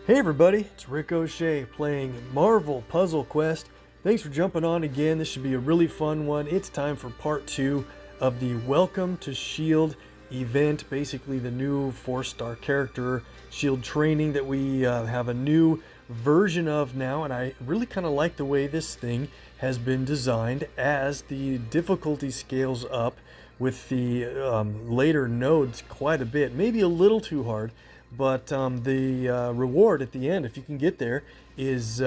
Hey everybody, it's Rick OShay playing Marvel Puzzle Quest. Thanks for jumping on again. This should be a really fun one. It's time for part 2 of the Welcome to S.H.I.E.L.D. event. Basically the new 4-star character S.H.I.E.L.D. training that we have a new version of now, and I really kind of like the way this thing has been designed as the difficulty scales up with the later nodes quite a bit, maybe a little too hard, but the reward at the end, if you can get there, is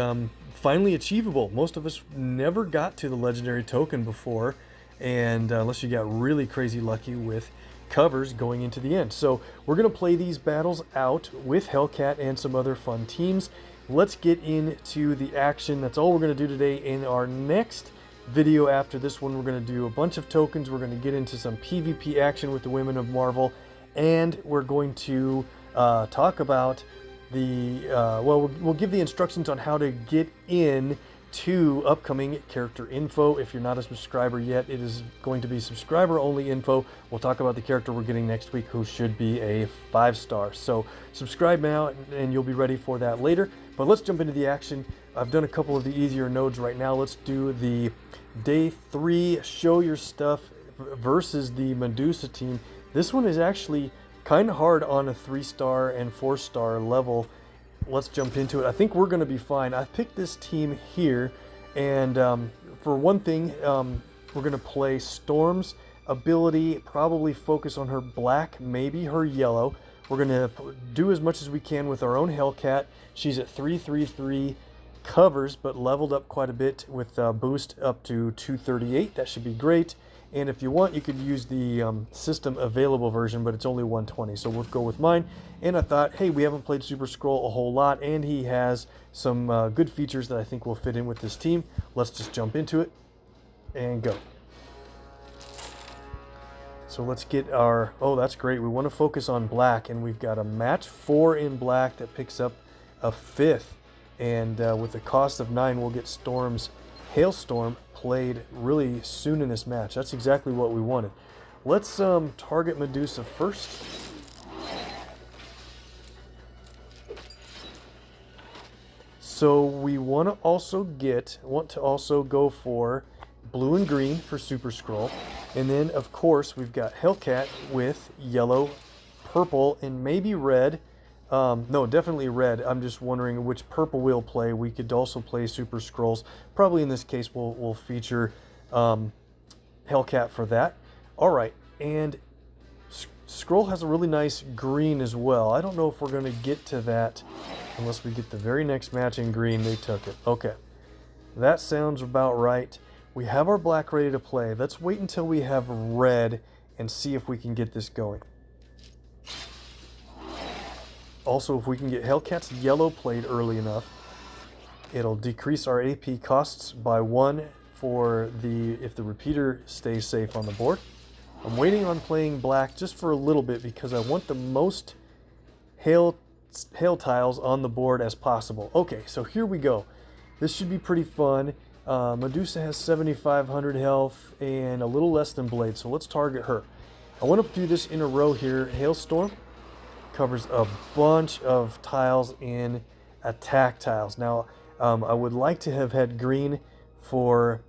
finally achievable. Most of us never got to the legendary token before, and unless you got really crazy lucky with covers going into the end. So we're going to play these battles out with Hellcat and some other fun teams. Let's get into the action. That's all we're going to do today. In our next video after this one, we're going to do a bunch of tokens. We're going to get into some PvP action with the Women of Marvel, and we're going to talk about the we'll give the instructions on how to get in to upcoming character info. If you're not a subscriber yet, it is going to be subscriber only info. We'll talk about the character we're getting next week, who should be a 5-star. So subscribe now and you'll be ready for that later. But let's jump into the action. I've done a couple of the easier nodes right now. Let's do the day 3 show your stuff versus the Medusa team. This one is actually kind of hard on a 3-star and 4-star level. Let's jump into it. I think we're going to be fine. I've picked this team here, and for one thing, we're going to play Storm's ability, probably focus on her black, maybe her yellow. We're going to do as much as we can with our own Hellcat. She's at 333 covers, but leveled up quite a bit with boost up to 238. That should be great. And if you want, you could use the system available version, but it's only 120, so we'll go with mine. And I thought, hey, we haven't played Super Scroll a whole lot, and he has some good features that I think will fit in with this team. Let's just jump into it and go. So let's get our, oh, that's great. We want to focus on black, and we've got a match 4 in black that picks up a 5th. And with the cost of 9, we'll get Storm's Hailstorm played really soon in this match. That's exactly what we wanted. Let's target Medusa first. So we want to also go for blue and green for Super Scroll. And then, of course, we've got Hellcat with yellow, purple, and maybe red. No, definitely red. I'm just wondering which purple we'll play. We could also play Super Scrolls. Probably in this case, we'll feature Hellcat for that. All right, and Scroll has a really nice green as well. I don't know if we're going to get to that unless we get the very next match in green. They took it. Okay, that sounds about right. We have our black ready to play. Let's wait until we have red and see if we can get this going. Also, if we can get Hellcat's yellow played early enough, it'll decrease our AP costs by 1 for if the repeater stays safe on the board. I'm waiting on playing black just for a little bit because I want the most hail tiles on the board as possible. Okay, so here we go. This should be pretty fun. Medusa has 7,500 health and a little less than Blade, so let's target her. I want to do this in a row here. Hailstorm covers a bunch of tiles in attack tiles. Now, I would like to have had green for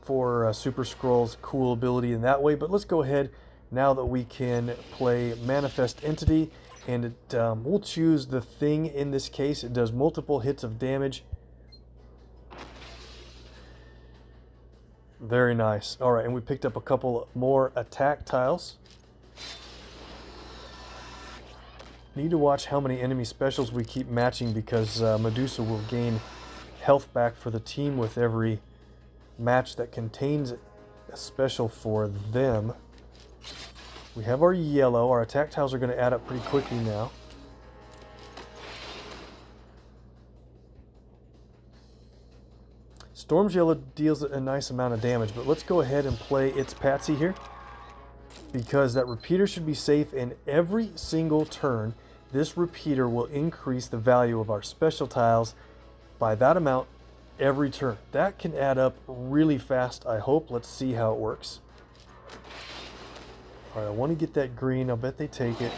Super Scroll's cool ability in that way, but let's go ahead now that we can play Manifest Entity, and we'll choose the Thing in this case. It does multiple hits of damage. Very nice. All right, and we picked up a couple more attack tiles. Need to watch how many enemy specials we keep matching because Medusa will gain health back for the team with every match that contains a special for them. We have our yellow. Our attack tiles are going to add up pretty quickly now. Storm's yellow deals a nice amount of damage, but let's go ahead and play its Patsy here because that repeater should be safe, and every single turn this repeater will increase the value of our special tiles by that amount every turn. That can add up really fast, I hope. Let's see how it works. All right, I want to get that green. I'll bet they take it.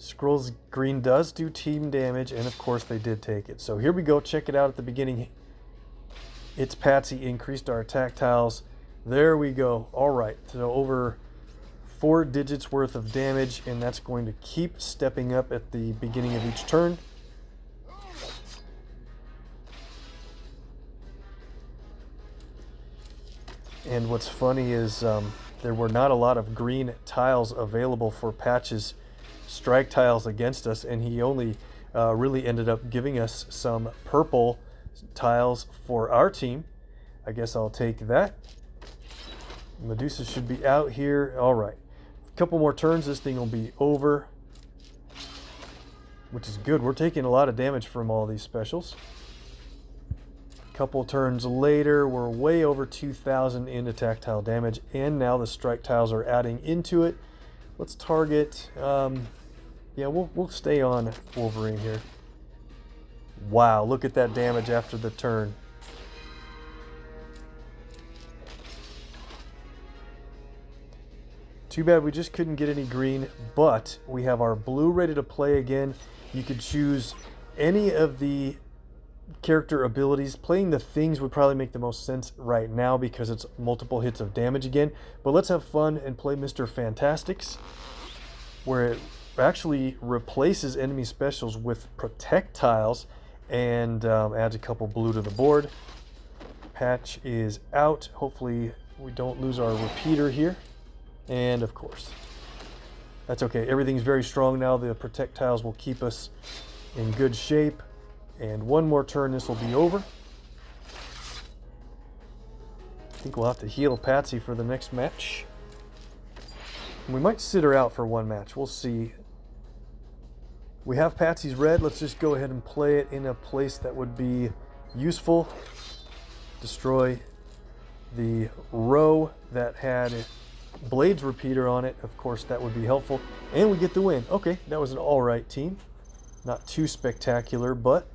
Scroll's green does do team damage, and of course they did take it. So here we go. Check it out at the beginning. It's Patsy increased our attack tiles. There we go. All right, so over 4 digits worth of damage, and that's going to keep stepping up at the beginning of each turn. And what's funny is there were not a lot of green tiles available for Patch's strike tiles against us, and he only really ended up giving us some purple tiles for our team. I guess I'll take that. Medusa should be out here. All right. A couple more turns, this thing will be over, which is good. We're taking a lot of damage from all these specials. Couple turns later, we're way over 2,000 in attack tile damage, and now the strike tiles are adding into it. Let's target, yeah, we'll stay on Wolverine here. Wow, look at that damage after the turn. Too bad we just couldn't get any green, but we have our blue ready to play again. You could choose any of the character abilities. Playing the things would probably make the most sense right now because it's multiple hits of damage again. But let's have fun and play Mr. Fantastics, where it actually replaces enemy specials with protect tiles and adds a couple blue to the board. Patch is out. Hopefully we don't lose our repeater here. And of course, that's okay. Everything's very strong now. The protect tiles will keep us in good shape. And one more turn, this will be over. I think we'll have to heal Patsy for the next match. We might sit her out for one match. We'll see. We have Patsy's red. Let's just go ahead and play it in a place that would be useful. Destroy the row that had Blade's repeater on it. Of course, that would be helpful. And we get the win. Okay, that was an alright team. Not too spectacular, but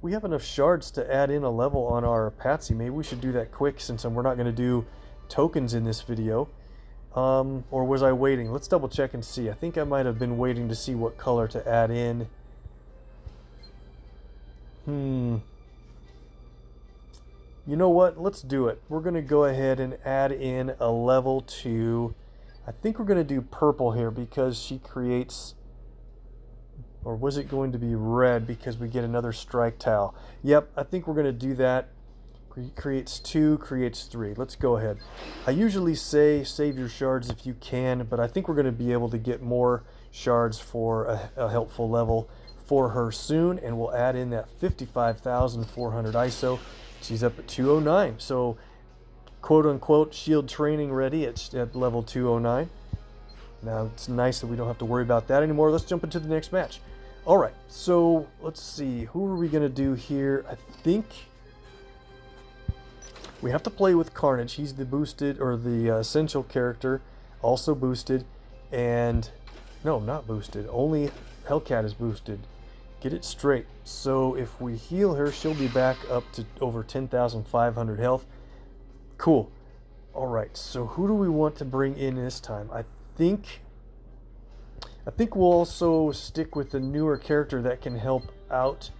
we have enough shards to add in a level on our Patsy. Maybe we should do that quick since we're not going to do tokens in this video. Or was I waiting? Let's double check and see. I think I might have been waiting to see what color to add in. You know what? Let's do it. We're going to go ahead and add in a level to... I think we're going to do purple here because she creates... Or was it going to be red because we get another strike tile? Yep, I think we're going to do that. Creates 2, creates 3. Let's go ahead. I usually say save your shards if you can, but I think we're going to be able to get more shards for a helpful level for her soon, and we'll add in that 55,400 ISO. She's up at 209, so quote-unquote shield training ready at level 209. Now, it's nice that we don't have to worry about that anymore. Let's jump into the next match. All right, so let's see. Who are we going to do here? I think we have to play with Carnage. He's the boosted, or the essential character, also boosted. And, no, not boosted. Only Hellcat is boosted. Get it straight. So if we heal her, she'll be back up to over 10,500 health. Cool. All right, so who do we want to bring in this time? I think we'll also stick with the newer character that can help out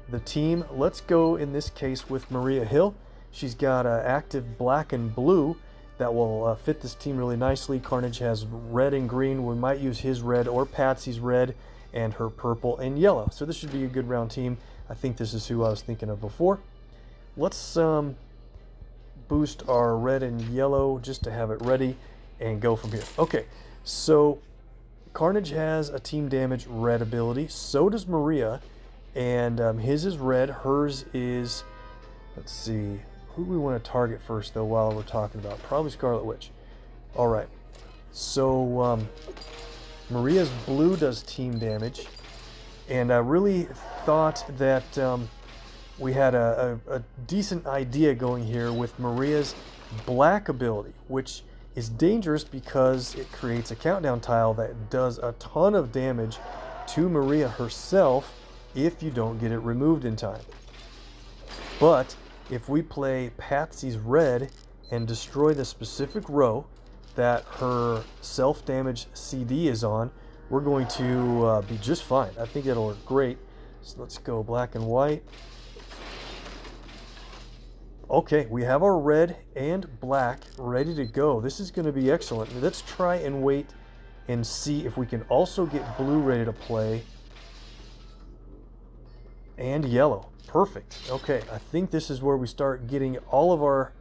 the team. Let's go in this case with Maria Hill. She's got active black and blue that will fit this team really nicely. Carnage has red and green. We might use his red or Patsy's red and her purple and yellow. So this should be a good round team. I think this is who I was thinking of before. Let's boost our red and yellow just to have it ready and go from here. Okay, so Carnage has a team damage red ability. So does Maria, and his is red. Hers is, let's see, who do we want to target first though while we're talking about? Probably Scarlet Witch. All right, so Maria's blue does team damage, and I really thought that we had a decent idea going here with Maria's black ability, which is dangerous because it creates a countdown tile that does a ton of damage to Maria herself if you don't get it removed in time. But if we play Patsy's red and destroy the specific row that her self-damage CD is on, we're going to be just fine. I think it'll work great. So let's go black and white. Okay, we have our red and black ready to go. This is going to be excellent. Let's try and wait and see if we can also get blue ready to play. And yellow. Perfect. Okay, I think this is where we start getting all of our...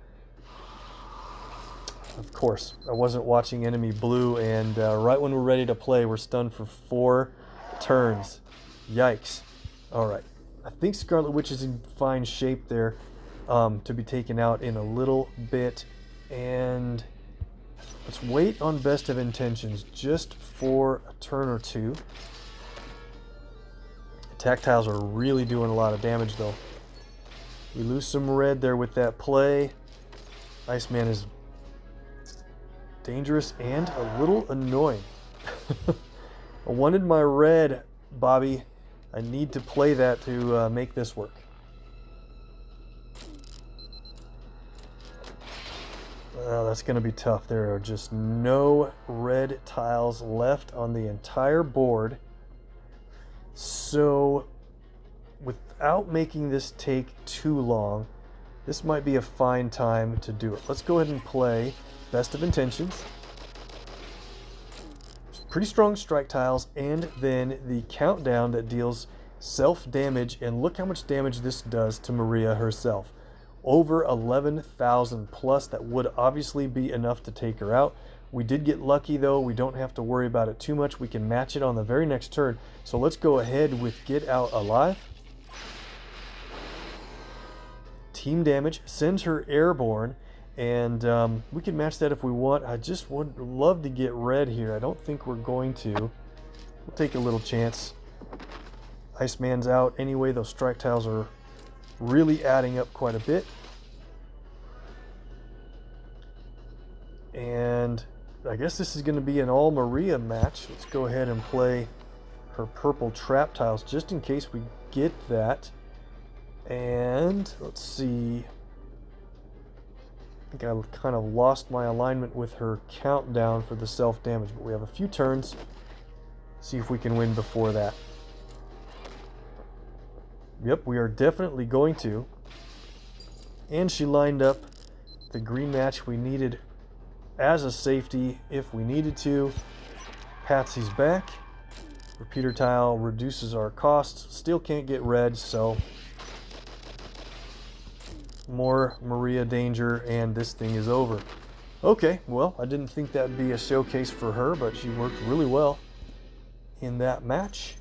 Of course, I wasn't watching enemy blue, and right when we're ready to play, we're stunned for 4 turns. Yikes. All right. I think Scarlet Witch is in fine shape there to be taken out in a little bit. And let's wait on Best of Intentions just for a turn or two. Tactiles are really doing a lot of damage, though. We lose some red there with that play. Iceman is dangerous and a little annoying. I wanted my red, Bobby. I need to play that to make this work. Well, that's going to be tough. There are just no red tiles left on the entire board. So, without making this take too long, this might be a fine time to do it. Let's go ahead and play Best of Intentions. Pretty strong strike tiles, and then the countdown that deals self-damage, and look how much damage this does to Maria herself. Over 11,000 plus. That would obviously be enough to take her out. We did get lucky, though. We don't have to worry about it too much. We can match it on the very next turn. So let's go ahead with Get Out Alive. Team damage sends her airborne, and we can match that if we want. I just would love to get red here. I don't think we're going to. We'll take a little chance. Iceman's out anyway. Those strike tiles are really adding up quite a bit. And I guess this is going to be an all Maria match. Let's go ahead and play her purple trap tiles just in case we get that. And let's see. I think I kind of lost my alignment with her countdown for the self-damage, but we have a few turns. See if we can win before that. Yep, we are definitely going to. And she lined up the green match we needed as a safety if we needed to. Patsy's back. Repeater tile reduces our costs. Still can't get red, so more Maria danger, and this thing is over. Okay, well, I didn't think that'd be a showcase for her, but she worked really well in that match.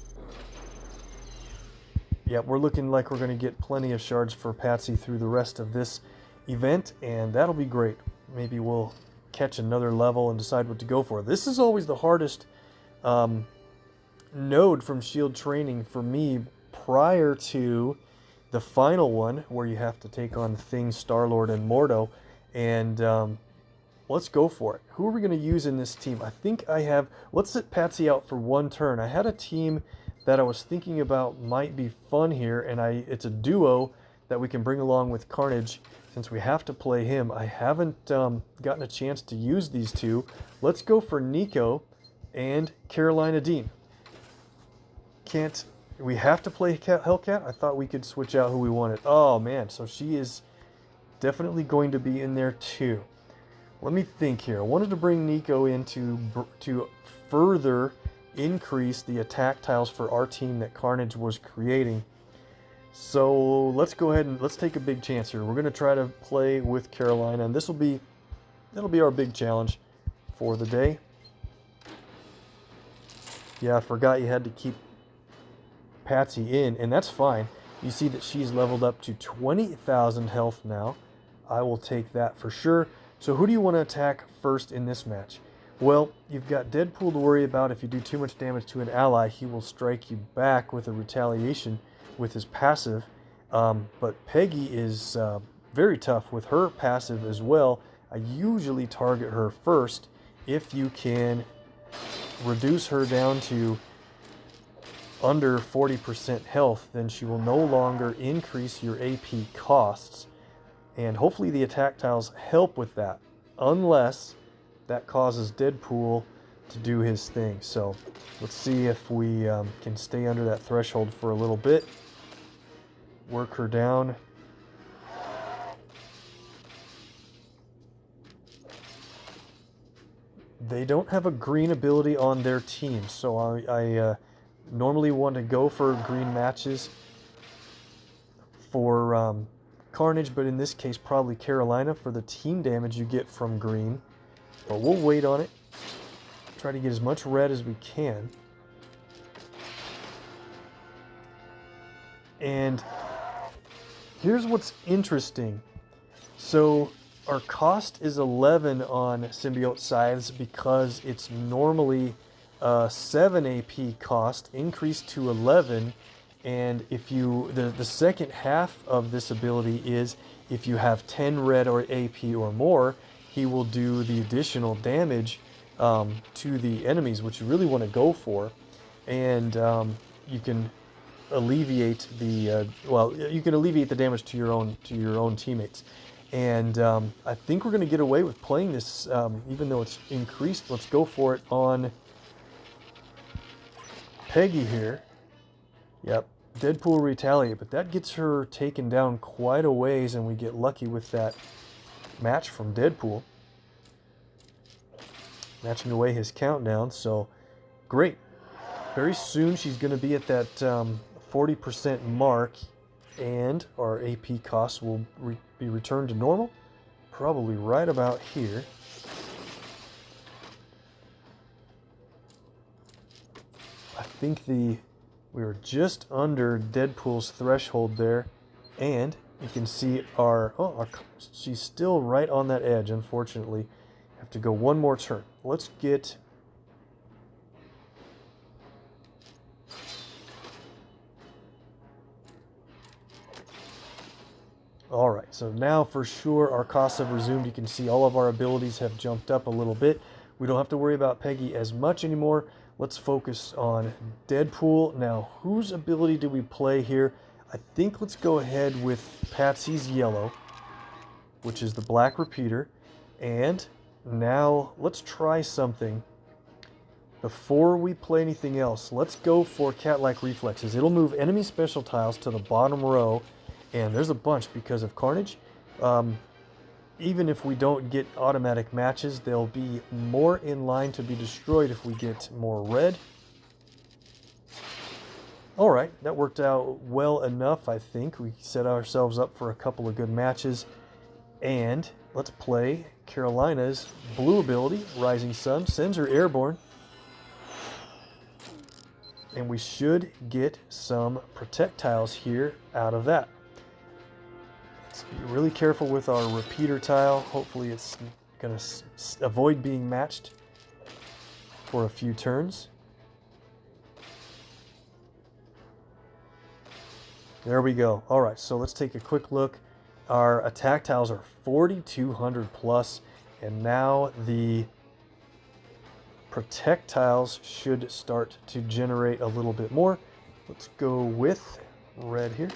Yeah, we're looking like we're going to get plenty of shards for Patsy through the rest of this event, and that'll be great. Maybe we'll catch another level and decide what to go for. This is always the hardest node from Shield Training for me prior to the final one, where you have to take on Thing, Star-Lord, and Mordo. And let's go for it. Who are we going to use in this team? I think I have... Let's sit Patsy out for one turn. I had a team that I was thinking about might be fun here, and it's a duo that we can bring along with Carnage since we have to play him. I haven't gotten a chance to use these two. Let's go for Nico and Carolina Dean. We have to play Hellcat? I thought we could switch out who we wanted. Oh man, so she is definitely going to be in there too. Let me think here. I wanted to bring Nico in to further increase the attack tiles for our team that Carnage was creating. So let's go ahead and let's take a big chance here. We're going to try to play with Carolina, and that'll be our big challenge for the day. Yeah, I forgot you had to keep Patsy in, and that's fine. You see that she's leveled up to 20,000 health now. I will take that for sure. So who do you want to attack first in this match? Well, you've got Deadpool to worry about. If you do too much damage to an ally, he will strike you back with a retaliation with his passive. But Peggy is very tough with her passive as well. I usually target her first. If you can reduce her down to under 40% health, then she will no longer increase your AP costs. And hopefully the attack tiles help with that, unless that causes Deadpool to do his thing. So let's see if we can stay under that threshold for a little bit. Work her down. They don't have a green ability on their team, so I normally want to go for green matches for Carnage, but in this case probably Carolina for the team damage you get from green. But we'll wait on it. Try to get as much red as we can. And here's what's interesting. So our cost is 11 on symbiote scythes because it's normally 7 AP cost, increased to 11. And if you, the second half of this ability is if you have 10 red or AP or more, he will do the additional damage to the enemies, which you really want to go for. And you can alleviate the you can alleviate the damage to your own teammates. And I think we're going to get away with playing this, even though it's increased. Let's go for it on Peggy here. Yep, Deadpool retaliate, but that gets her taken down quite a ways, and we get lucky with that match from Deadpool, matching away his countdown. So great. Very soon she's going to be at that 40% mark, and our AP costs will be returned to normal, probably right about here. I think we were just under Deadpool's threshold there, and you can see she's still right on that edge, unfortunately. Have to go one more turn. Let's get all right, so now for sure our costs have resumed. You can see all of our abilities have jumped up a little bit. We don't have to worry about Peggy as much anymore. Let's focus on Deadpool. Now, whose ability do we play here? I think let's go ahead with Patsy's yellow, which is the black repeater. And now let's try something. Before we play anything else, let's go for cat-like reflexes. It'll move enemy special tiles to the bottom row, and there's a bunch because of Carnage. Even if we don't get automatic matches, they'll be more in line to be destroyed if we get more red. All right, that worked out well enough, I think. We set ourselves up for a couple of good matches. And let's play Carolina's blue ability, Rising Sun, sends her airborne. And we should get some projectiles here out of that. Let's be really careful with our repeater tile. Hopefully it's going to avoid being matched for a few turns. There we go. All right, so let's take a quick look. Our attack tiles are 4,200 plus, and now the protect tiles should start to generate a little bit more. Let's go with red here.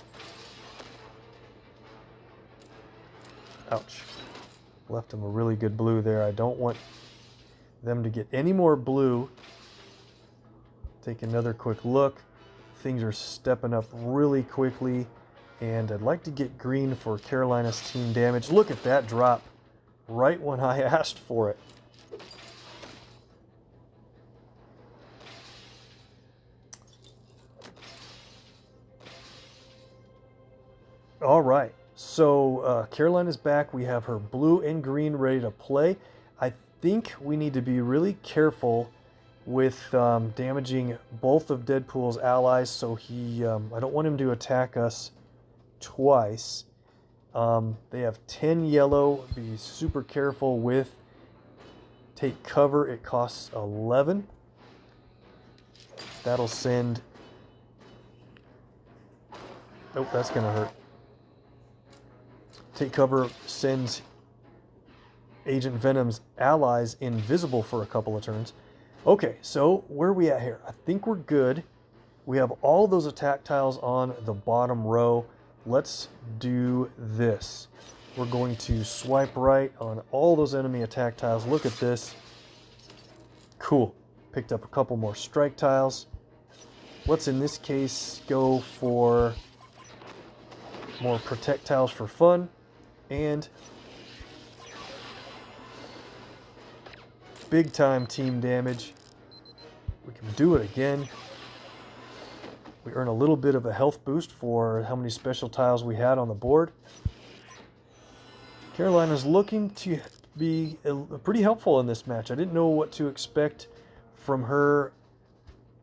Ouch. Left them a really good blue there. I don't want them to get any more blue. Take another quick look. Things are stepping up really quickly. And I'd like to get green for Carolina's team damage. Look at that drop right when I asked for it. All right. So Carolina's back. We have her blue and green ready to play. I think we need to be really careful with damaging both of Deadpool's allies, so I don't want him to attack us twice. They have 10 yellow. Be super careful with take cover. It costs 11. That'll send... Oh, that's going to hurt. Take cover sends Agent Venom's allies invisible for a couple of turns. Okay, so where are we at here? I think we're good. We have all those attack tiles on the bottom row. Let's do this. We're going to swipe right on all those enemy attack tiles. Look at this. Cool. Picked up a couple more strike tiles. Let's in this case go for more protect tiles for fun, and big time team damage. We can do it again. We earn a little bit of a health boost for how many special tiles we had on the board. Carolina's looking to be pretty helpful in this match. I didn't know what to expect from her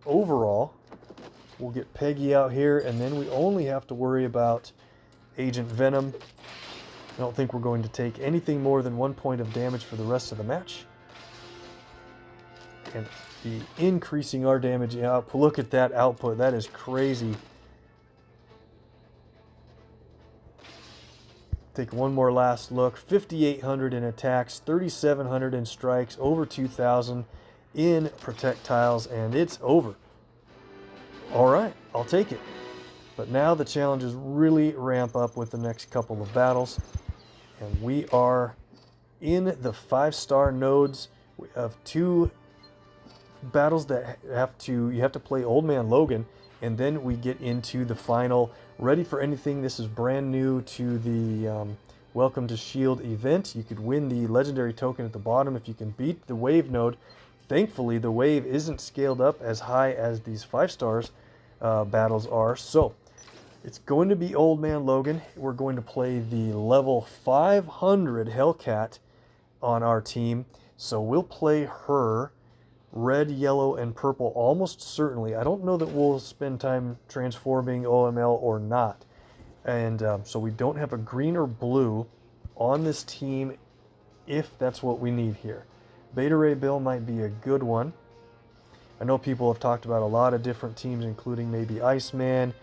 overall. We'll get Peggy out here, and then we only have to worry about Agent Venom. I don't think we're going to take anything more than 1 point of damage for the rest of the match. And the increasing our damage output. Look at that output. That is crazy. Take one more last look. 5,800 in attacks, 3,700 in strikes, over 2,000 in projectiles, and it's over. All right, I'll take it. But now the challenges really ramp up with the next couple of battles. And we are in the 5-star nodes. We have 2 battles that you have to play Old Man Logan, and then we get into the final Ready for Anything. This is brand new to the Welcome to Shield event. You could win the legendary token at the bottom if you can beat the wave node. Thankfully, the wave isn't scaled up as high as these 5 stars battles are, so it's going to be Old Man Logan. We're going to play the level 500 Hellcat on our team, so we'll play her. Red, yellow, and purple almost certainly. I don't know that we'll spend time transforming OML or not. And so we don't have a green or blue on this team if that's what we need here. Beta Ray Bill might be a good one. I know people have talked about a lot of different teams, including maybe Iceman,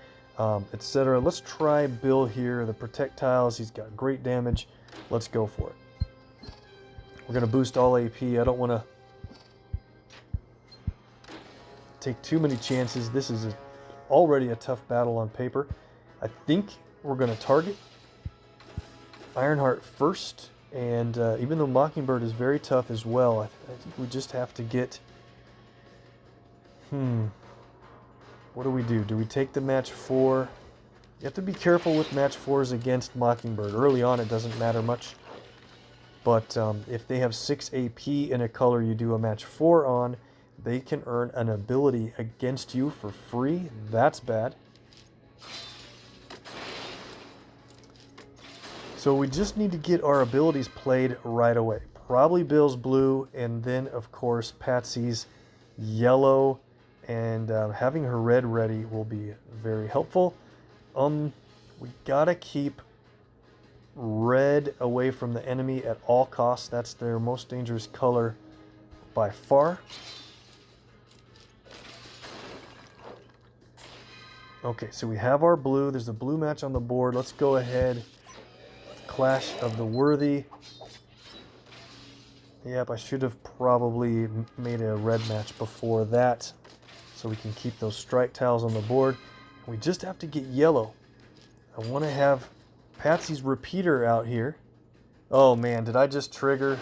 etc. Let's try Bill here. The projectiles, he's got great damage. Let's go for it. We're going to boost all AP. I don't want to take too many chances. This is already a tough battle on paper. I think we're going to target Ironheart first, and even though Mockingbird is very tough as well, I think we just have to get... What do we do? Do we take the match 4? You have to be careful with match 4s against Mockingbird. Early on it doesn't matter much, but if they have 6 AP in a color you do a match 4 on, they can earn an ability against you for free. That's bad. So we just need to get our abilities played right away. Probably Bill's blue, and then of course Patsy's yellow, and having her red ready will be very helpful. We gotta keep red away from the enemy at all costs. That's their most dangerous color by far. Okay, so we have our blue. There's a blue match on the board. Let's go ahead. Clash of the Worthy. Yep, I should have probably made a red match before that, so we can keep those strike tiles on the board. We just have to get yellow. I want to have Patsy's repeater out here. Oh man, did I just trigger?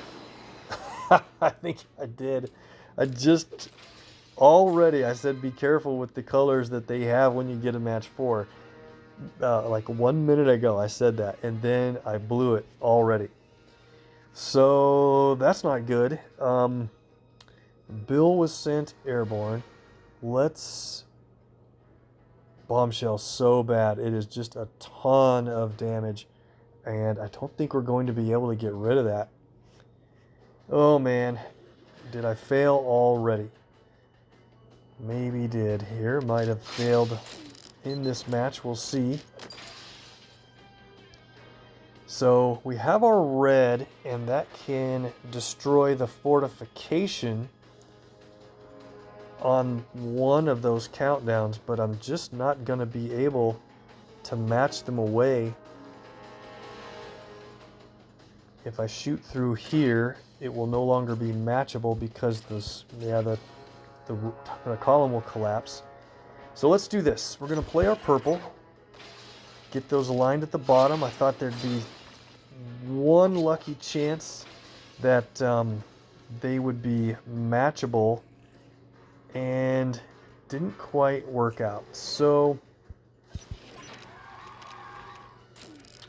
I think I did. Already I said be careful with the colors that they have when you get a match 4. Like 1 minute ago I said that, and then I blew it already. So that's not good. Bill was sent airborne. Let's... Bombshell so bad. It is just a ton of damage, and I don't think we're going to be able to get rid of that. Oh man, did I fail already? Maybe did here. Might have failed in this match. We'll see. So we have our red, and that can destroy the fortification on one of those countdowns, but I'm just not going to be able to match them away. If I shoot through here, it will no longer be matchable because the column will collapse. So let's do this. We're going to play our purple, get those aligned at the bottom. I thought there'd be one lucky chance that they would be matchable and didn't quite work out. So,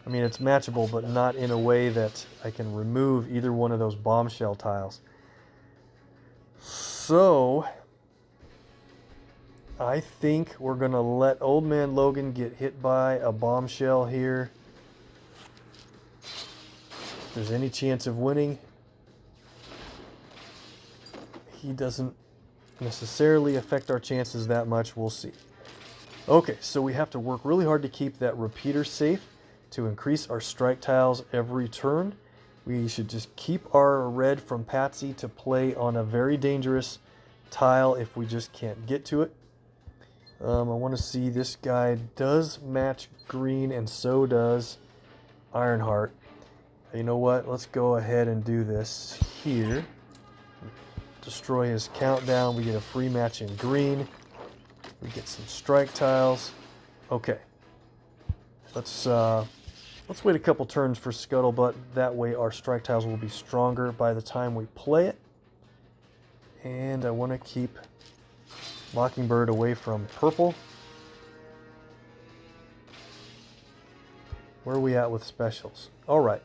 I mean, it's matchable, but not in a way that I can remove either one of those bombshell tiles. So, I think we're going to let Old Man Logan get hit by a bombshell here. If there's any chance of winning, he doesn't necessarily affect our chances that much. We'll see. Okay, so we have to work really hard to keep that repeater safe to increase our strike tiles every turn. We should just keep our red from Patsy to play on a very dangerous tile if we just can't get to it. I want to see this guy does match green, and so does Ironheart. You know what? Let's go ahead and do this here. Destroy his countdown. We get a free match in green. We get some strike tiles. Okay. Let's wait a couple turns for Scuttlebutt. That way our strike tiles will be stronger by the time we play it. And I want to keep Mockingbird away from purple. Where are we at with specials? All right.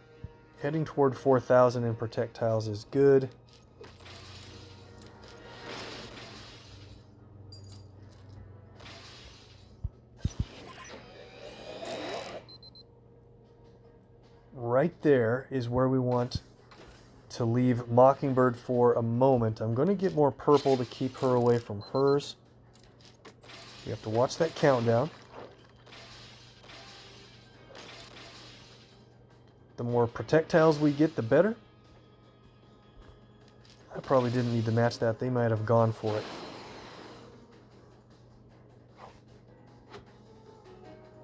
Heading toward 4,000 in protect tiles is good. Right there is where we want to leave Mockingbird for a moment. I'm going to get more purple to keep her away from hers. We have to watch that countdown. The more projectiles we get, the better. I probably didn't need to match that. They might have gone for it.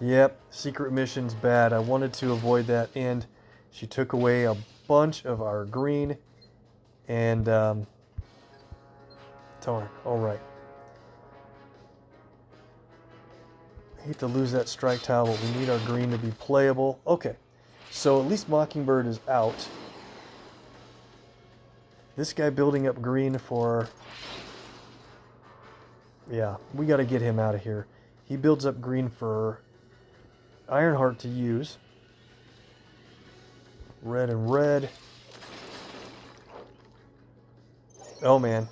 Yep, secret mission's bad. I wanted to avoid that, and she took away a bunch of our green, and darn. All right. I hate to lose that strike tile, but we need our green to be playable. Okay, so at least Mockingbird is out. This guy building up green for... Yeah, we got to get him out of here. He builds up green for Ironheart to use. Red and red. Oh, man.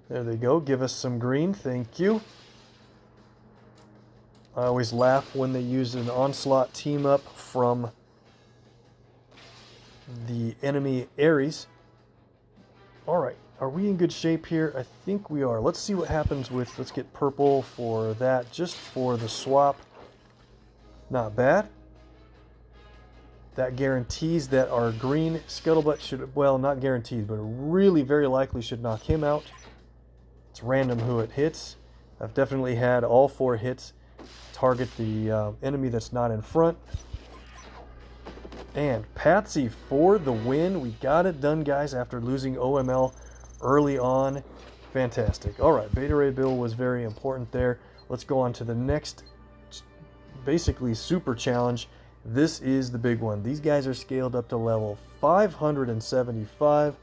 There they go. Give us some green. Thank you. I always laugh when they use an onslaught team up from the enemy Ares. All right. Are we in good shape here? I think we are. Let's see what happens with... Let's get purple for that, just for the swap. Not bad. That guarantees that our green Scuttlebutt should... Well, not guaranteed, but really very likely should knock him out. It's random who it hits. I've definitely had all 4 hits target the enemy that's not in front. And Patsy for the win. We got it done, guys, after losing OML early on. Fantastic. All right, Beta Ray Bill was very important there. Let's go on to the next, basically super challenge. This is the big one. These guys are scaled up to level 575.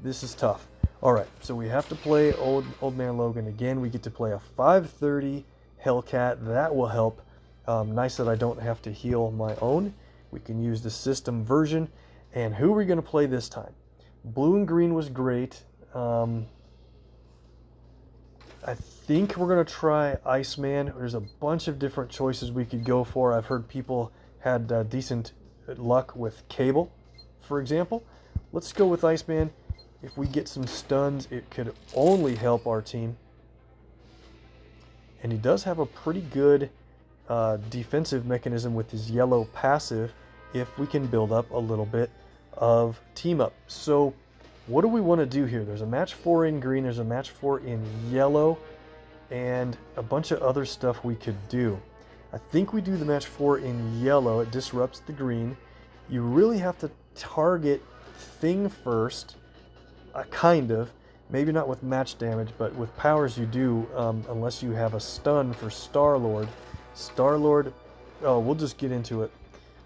This is tough. All right, so we have to play Old Man Logan again. We get to play a 530 Hellcat. That will help. Nice that I don't have to heal my own. We can use the system version. And who are we going to play this time? Blue and green was great. I think we're going to try Iceman. There's a bunch of different choices we could go for. I've heard people had decent luck with Cable, for example. Let's go with Iceman. If we get some stuns, it could only help our team. And he does have a pretty good defensive mechanism with his yellow passive if we can build up a little bit of team up. So what do we want to do here? There's a match 4 in green, there's a match 4 in yellow, and a bunch of other stuff we could do. I think we do the match 4 in yellow. It disrupts the green. You really have to target Thing first, kind of. Maybe not with match damage, but with powers you do, unless you have a stun for Star-Lord. Star-Lord, oh, we'll just get into it.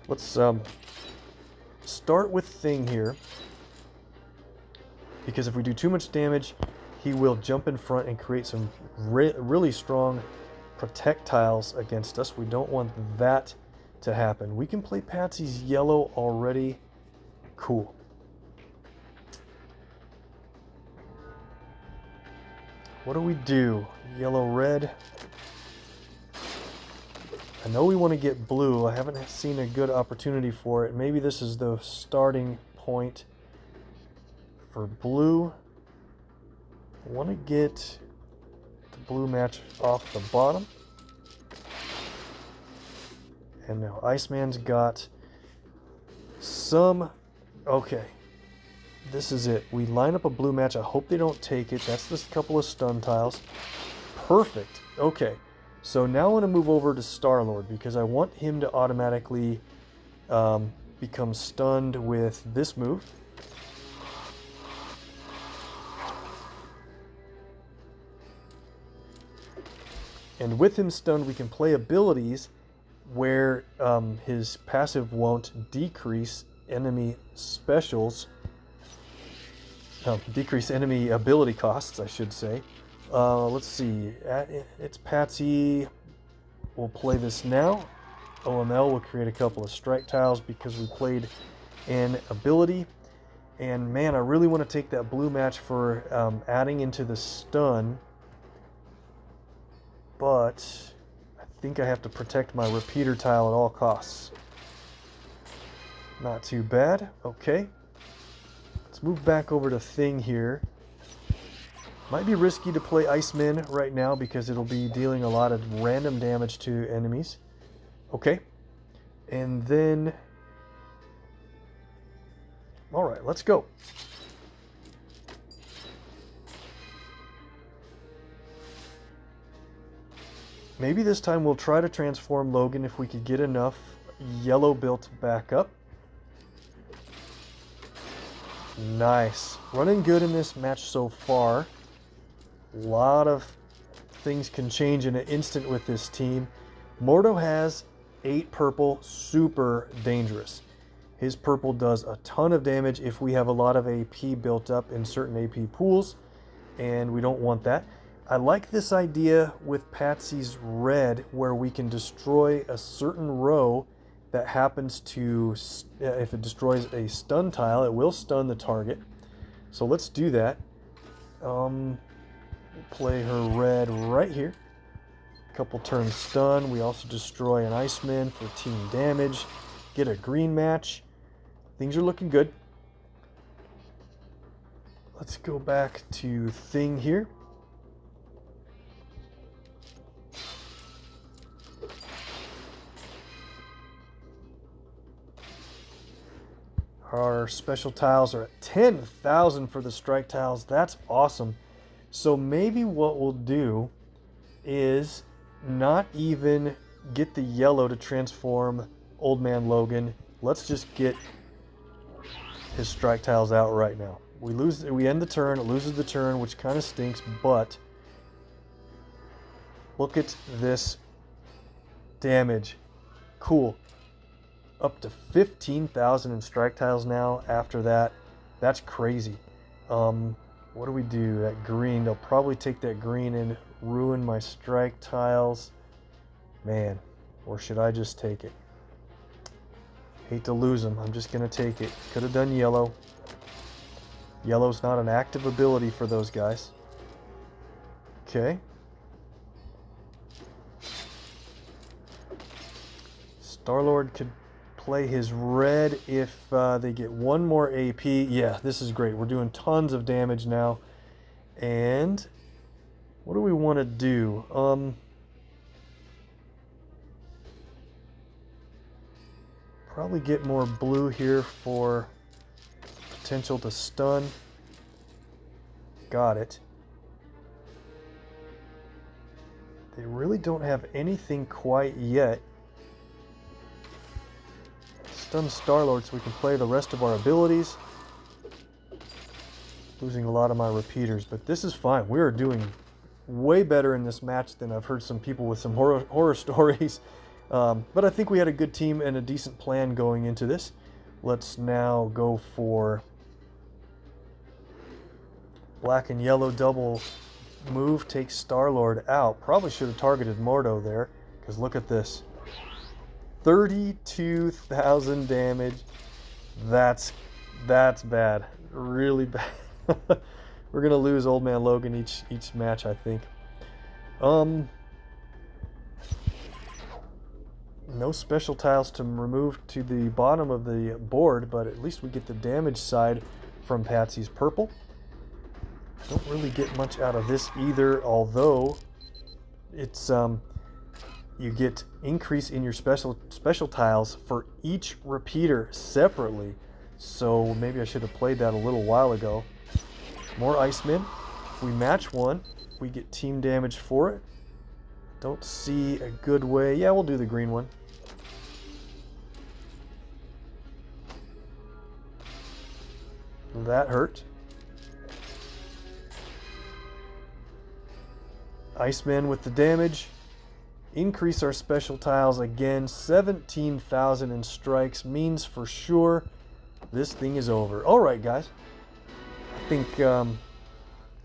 Let's start with Thing here. because if we do too much damage, he will jump in front and create some really strong projectiles against us. We don't want that to happen. We can play Patsy's yellow already. Cool. What do we do? Yellow, red. I know we want to get blue. I haven't seen a good opportunity for it. Maybe this is the starting point for blue. I want to get the blue match off the bottom. And now Iceman's got some... Okay. This is it. We line up a blue match. I hope they don't take it. That's this couple of stun tiles. Perfect. Okay. So now I want to move over to Star-Lord because I want him to automatically become stunned with this move. And with him stunned, we can play abilities where his passive won't decrease enemy specials. Decrease enemy ability costs, I should say. Let's see. It's Patsy. We'll play this now. OML will create a couple of strike tiles because we played an ability. And man, I really want to take that blue match for adding into the stun. But I think I have to protect my repeater tile at all costs. Not too bad. Okay. Let's move back over to Thing here. Might be risky to play Iceman right now because it'll be dealing a lot of random damage to enemies. Okay. And then... Alright, let's go. Maybe this time we'll try to transform Logan if we could get enough yellow built back up. Nice. Running good in this match so far. A lot of things can change in an instant with this team. Mordo has 8 purple, super dangerous. His purple does a ton of damage if we have a lot of AP built up in certain AP pools, and we don't want that. I like this idea with Patsy's red where we can destroy a certain row that happens to, if it destroys a stun tile, it will stun the target. So let's do that. We'll play her red right here. Couple turns stun. We also destroy an Iceman for team damage. Get a green match. Things are looking good. Let's go back to Thing here. Our special tiles are at 10,000 for the strike tiles. That's awesome. So maybe what we'll do is not even get the yellow to transform Old Man Logan. Let's just get his strike tiles out right now. We end the turn, it loses the turn, which kind of stinks, but look at this damage. Cool. Up to 15,000 in strike tiles now after that. That's crazy. What do we do? That green, they'll probably take that green and ruin my strike tiles. Man, or should I just take it? Hate to lose them. I'm just going to take it. Could have done yellow. Yellow's not an active ability for those guys. Okay. Star-Lord could play his red if they get one more AP. Yeah, this is great. We're doing tons of damage now. And what do we want to do? Probably get more blue here for potential to stun. Got it. They really don't have anything quite yet. Stun Star-Lord so we can play the rest of our abilities. Losing a lot of my repeaters, but this is fine. We are doing way better in this match than I've heard some people with some horror stories. But I think we had a good team and a decent plan going into this. Let's now go for Black and yellow double move takes Star-Lord out. Probably should have targeted Mordo there, because look at this. 32,000 damage. That's bad. Really bad. We're gonna lose Old Man Logan each match, I think. No special tiles to remove to the bottom of the board, but at least we get the damage side from Patsy's purple. Don't really get much out of this either, although it's you get increase in your special tiles for each repeater separately. So maybe I should have played that a little while ago. More Icemen. If we match one, we get team damage for it. Don't see a good way. Yeah, we'll do the green one. That hurt. Iceman with the damage. Increase our special tiles again. 17,000 in strikes means for sure this thing is over. Alright guys, I think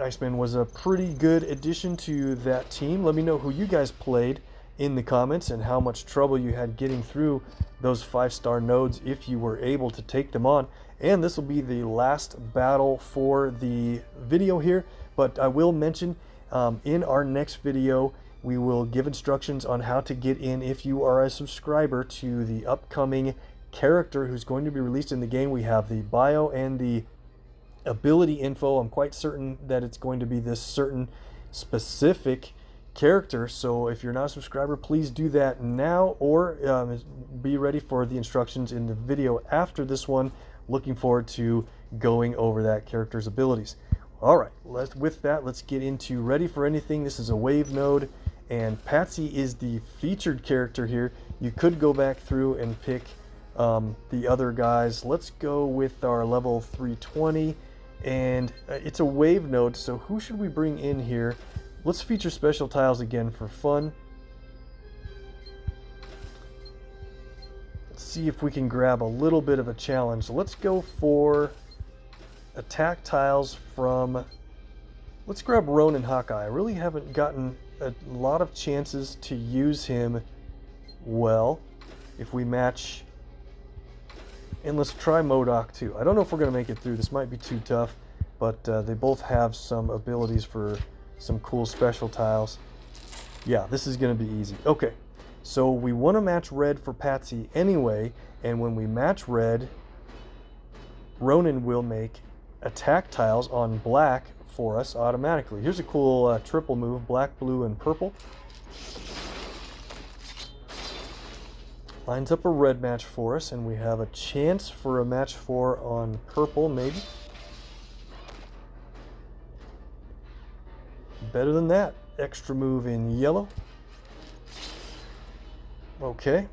Iceman was a pretty good addition to that team. Let me know who you guys played in the comments and how much trouble you had getting through those 5-star nodes if you were able to take them on. And this will be the last battle for the video here, but I will mention in our next video we will give instructions on how to get in if you are a subscriber to the upcoming character who's going to be released in the game. We have the bio and the ability info. I'm quite certain that it's going to be this certain specific character, so if you're not a subscriber, please do that now, or be ready for the instructions in the video after this one. Looking forward to going over that character's abilities. Alright, with that, let's get into Ready for Anything. This is a wave node, and Patsy is the featured character here. You could go back through and pick the other guys. Let's go with our level 320, and it's a wave node, so who should we bring in here? Let's feature special tiles again for fun. Let's see if we can grab a little bit of a challenge. Let's go for attack tiles from, let's grab Ronin Hawkeye. I really haven't gotten a lot of chances to use him well. If we match, and let's try MODOK too. I don't know if we're going to make it through. This might be too tough, but they both have some abilities for some cool special tiles. Yeah, this is going to be easy. Okay, so we want to match red for Patsy anyway, and when we match red, Ronin will make attack tiles on black for us automatically. Here's a cool triple move, black, blue, and purple. Lines up a red match for us, and we have a chance for a match 4 on purple, maybe. Better than that. Extra move in yellow. Okay.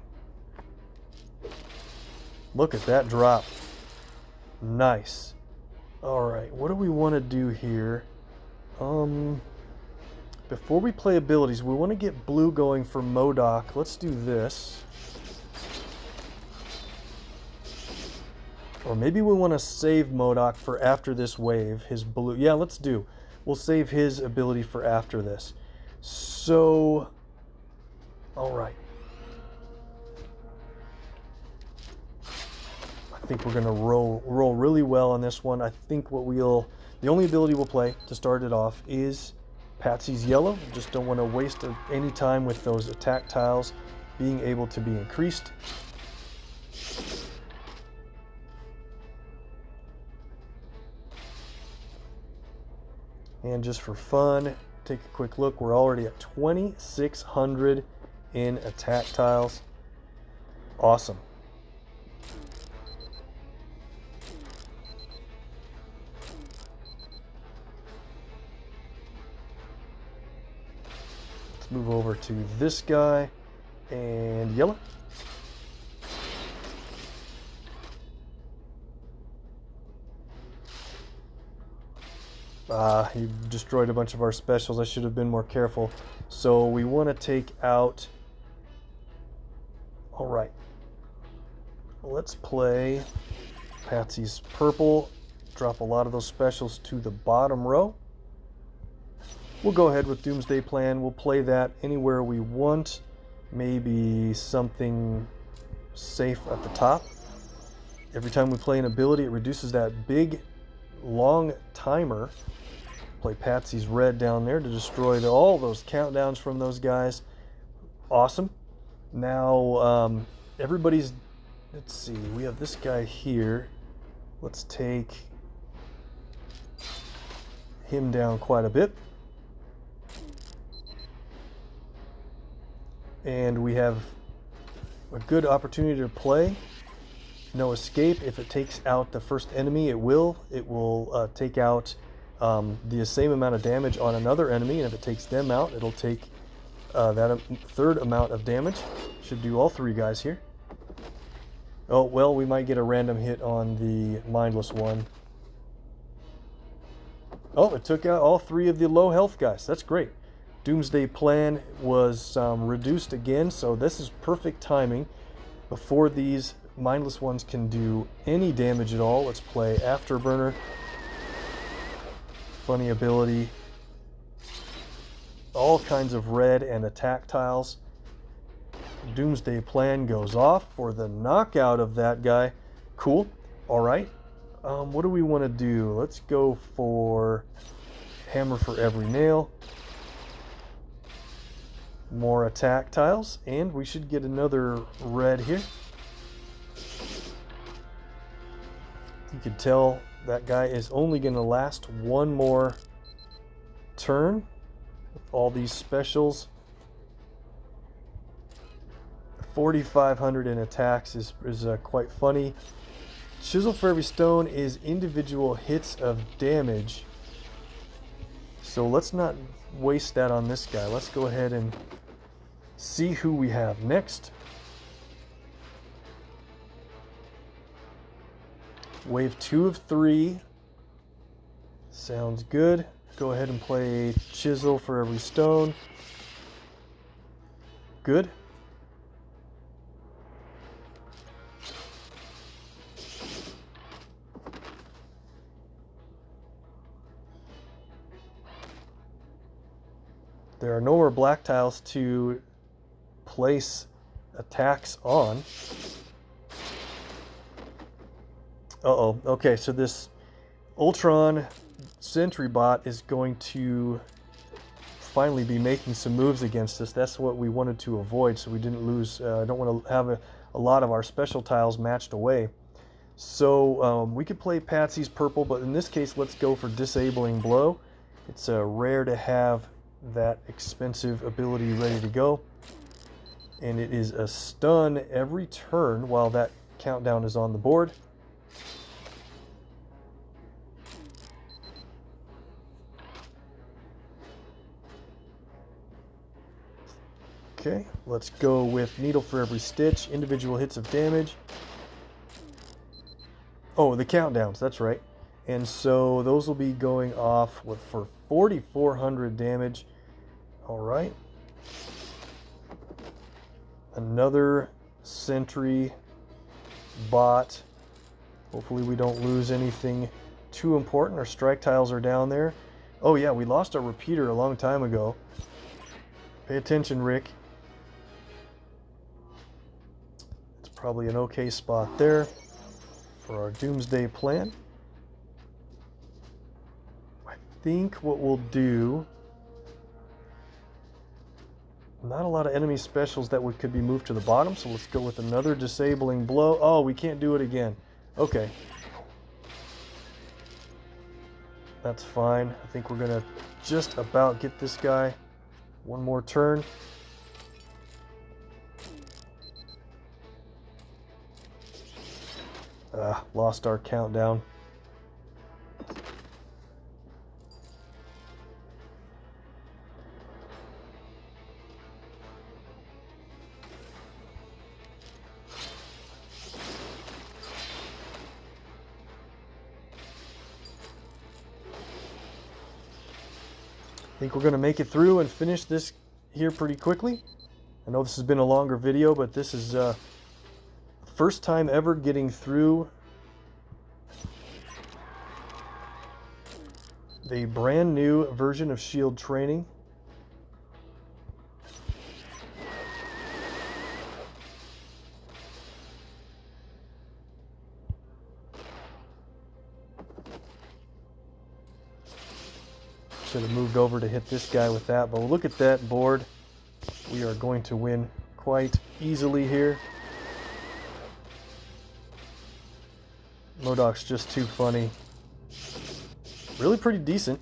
Look at that drop. Nice. Alright, what do we want to do here? Before we play abilities, we want to get blue going for MODOK. Let's do this. Or maybe we want to save MODOK for after this wave. His blue. Yeah, let's do. We'll save his ability for after this. So, alright. I think we're going to roll really well on this one. I think the only ability we'll play to start it off is Patsy's yellow. Just don't want to waste any time with those attack tiles being able to be increased. And just for fun, take a quick look. We're already at 2,600 in attack tiles. Awesome. Let's move over to this guy and yellow. He destroyed a bunch of our specials. I should have been more careful. So we want to take out... Alright. Let's play Patsy's purple. drop a lot of those specials to the bottom row. We'll go ahead with Doomsday Plan. We'll play that anywhere we want. Maybe something safe at the top. Every time we play an ability, it reduces that big, long timer. Play Patsy's red down there to destroy all those countdowns from those guys. Awesome. Now, everybody's... Let's see, we have this guy here. Let's take him down quite a bit. And we have a good opportunity to play. No escape. If it takes out the first enemy, it will take out the same amount of damage on another enemy, and if it takes them out, it'll take that third amount of damage. Should do all three guys here. Oh, well, we might get a random hit on the mindless one. Oh, it took out all three of the low health guys. That's great. Doomsday Plan was reduced again, so this is perfect timing. Before these mindless ones can do any damage at all, let's play Afterburner. Funny ability. All kinds of red and attack tiles. Doomsday Plan goes off for the knockout of that guy. Cool. All right. What do we want to do? Let's go for Hammer for every nail. More attack tiles, and we should get another red here. You can tell that guy is only going to last one more turn with all these specials. 4,500 in attacks is quite funny. Chisel for every stone is individual hits of damage. So let's not waste that on this guy. Let's go ahead and see who we have next. Wave 2 of 3. Sounds good. Go ahead and play Chisel for every stone. Good. There are no more black tiles to place attacks on. Uh-oh. Okay, so this Ultron Sentry bot is going to finally be making some moves against us. That's what we wanted to avoid, so we didn't lose. I don't want to have a lot of our special tiles matched away. So we could play Patsy's purple, but in this case, let's go for Disabling Blow. It's rare to have that expensive ability ready to go. And it is a stun every turn while that countdown is on the board. Okay, let's go with Needle for every stitch, individual hits of damage. Oh, the countdowns, that's right. And so those will be going off for 4,400 damage. All right. Another Sentry bot. Hopefully we don't lose anything too important. Our strike tiles are down there. Oh yeah, we lost our repeater a long time ago. Pay attention, Rick. It's probably an okay spot there for our Doomsday Plan. I think what we'll do... Not a lot of enemy specials that could be moved to the bottom, so let's go with another Disabling Blow. Oh, we can't do it again. Okay. That's fine. I think we're going to just about get this guy. One more turn. Lost our countdown. I think we're going to make it through and finish this here pretty quickly. I know this has been a longer video, but this is first time ever getting through the brand new version of Shield Training. Should have moved over to hit this guy with that, but look at that board. We are going to win quite easily here. MODOK's just too funny. Really pretty decent.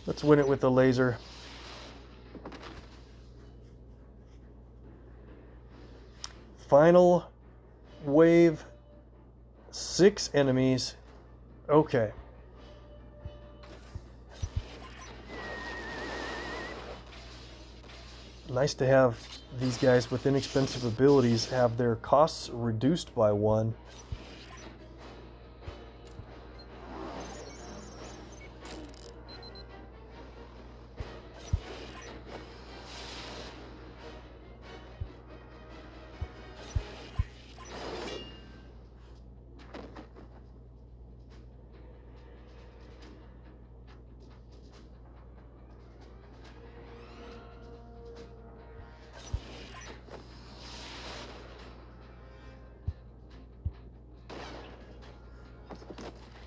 Let's win it with the laser. Final wave, 6 enemies. Okay. Nice to have these guys with inexpensive abilities have their costs reduced by 1.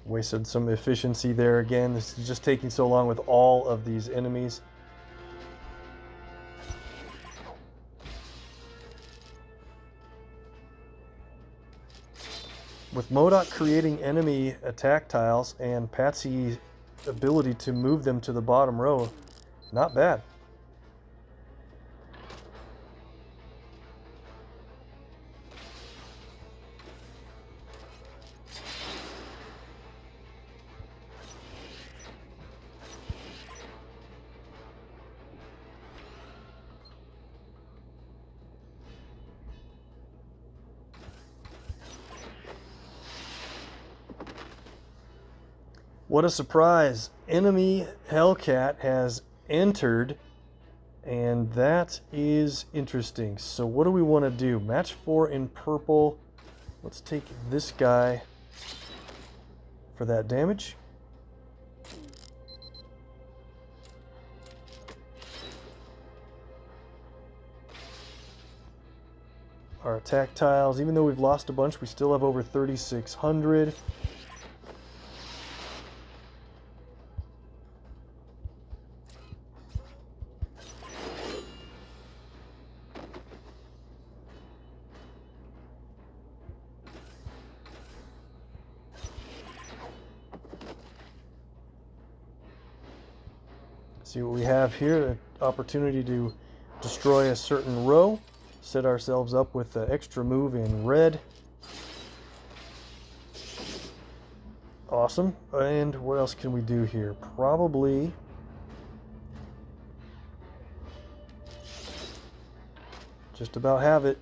Wasted some efficiency there again. This is just taking so long with all of these enemies. With MODOK creating enemy attack tiles and Patsy's ability to move them to the bottom row, not bad. What a surprise. Enemy Hellcat has entered, and that is interesting. So what do we want to do? Match 4 in purple. Let's take this guy for that damage. Our attack tiles, even though we've lost a bunch, we still have over 3,600. See what we have here, an opportunity to destroy a certain row, set ourselves up with the extra move in red. Awesome. And what else can we do here? Probably just about have it.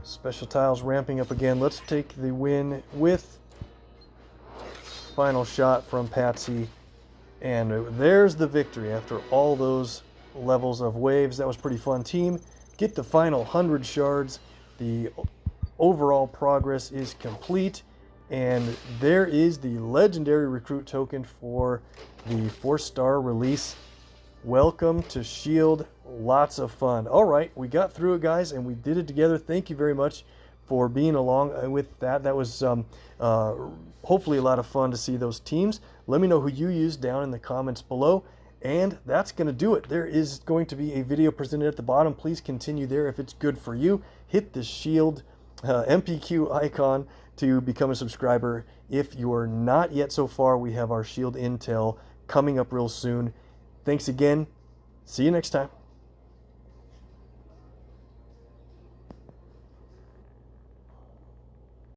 Special tiles ramping up again. Let's take the win with final shot from Patsy, and there's the victory after all those levels of waves. That was pretty fun, team. Get the final 100 shards. The overall progress is complete, and there is the legendary recruit token for the 4-star release. Welcome to Shield. Lots of fun. All right, we got through it, guys, and we did it together. Thank you very much for being along with that. That was hopefully a lot of fun to see those teams. Let me know who you used down in the comments below. And that's going to do it. There is going to be a video presented at the bottom. Please continue there if it's good for you. Hit the Shield MPQ icon to become a subscriber. If you are not yet so far, we have our Shield Intel coming up real soon. Thanks again. See you next time.